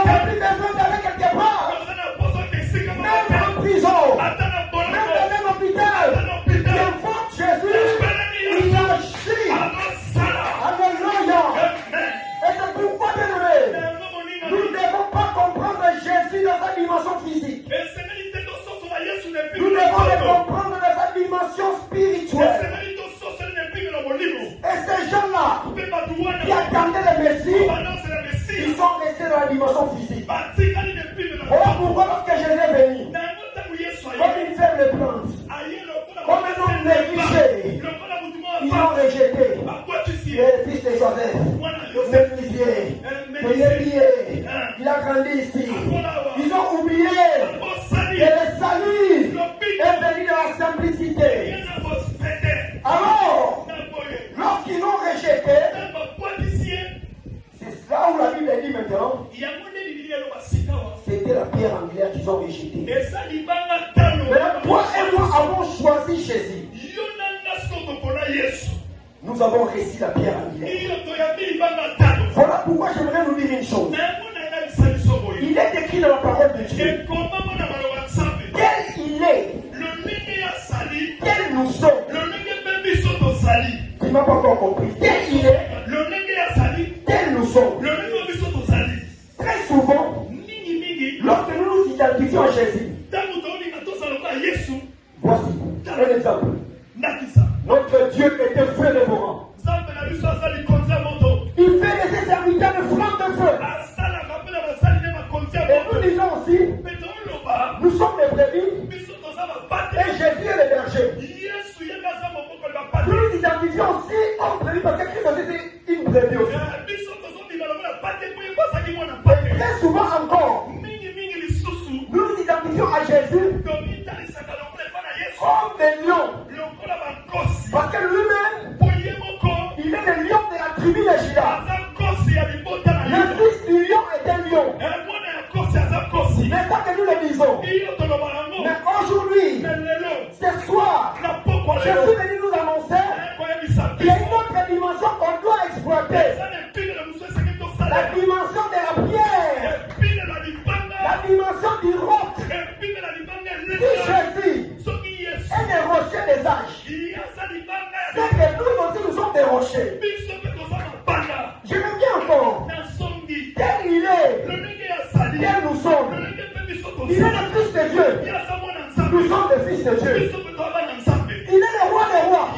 n'as plus besoin d'aller quelque part. Même en prison, même dans un hôpital, tu invoques Jésus, il agit. Alléluia. Et c'est pourquoi, bien-aimé, nous ne devons pas comprendre Jésus dans sa dimension physique. Nous devons le comprendre dans sa dimension spirituelle. Et ces gens-là qui attendaient le Messie, ils sont restés dans la dimension physique. Voilà pourquoi lorsque Jésus est venu, comme une faible plante, comme un homme négligé, ils l'ont rejeté. Le fils de Joseph, menuisier, menuisier, il a grandi ici. Ils ont oublié que le salut est venu de la simplicité. Alors, lorsqu'ils l'ont rejeté, c'est là où la Bible dit maintenant, c'était la pierre angulaire qu'ils ont rejetée. Maintenant, toi et moi avons choisi Jésus. Nous avons reçu la pierre angulaire. Voilà pourquoi j'aimerais nous dire une chose. Il est écrit dans la parole de Dieu. Quel il est, quel nous sommes. Tu n'as pas encore compris. Quel il est, quel nous sommes. Très souvent, lorsque nous nous identifions à Jésus, voici un exemple. Notre Dieu était feu dévorant. Il fait de ses serviteurs de flammes de feu. Et nous disons aussi, nous sommes les brebis et Jésus est le berger. Nous nous identifions aussi comme brebis parce que Christ aussi c'est une brebis aussi. Et très souvent encore, nous nous identifions à Jésus comme des lions. Parce que lui-même, il est le lion de la tribu de Juda. Le fils du lion est un lion. Mais ça que nous le disons. Mais aujourd'hui, ce soir, je suis venu nous annoncer qu'il y a une autre dimension qu'on doit exploiter. La dimension de la pierre. La dimension du roc. Si Jésus est le rocher des âges, c'est que nous aussi nous sommes des rochers. Je reviens encore. Quel il est, quel nous sommes. Il est le Fils de Dieu. Nous sommes des fils de Dieu. Il est le roi des rois.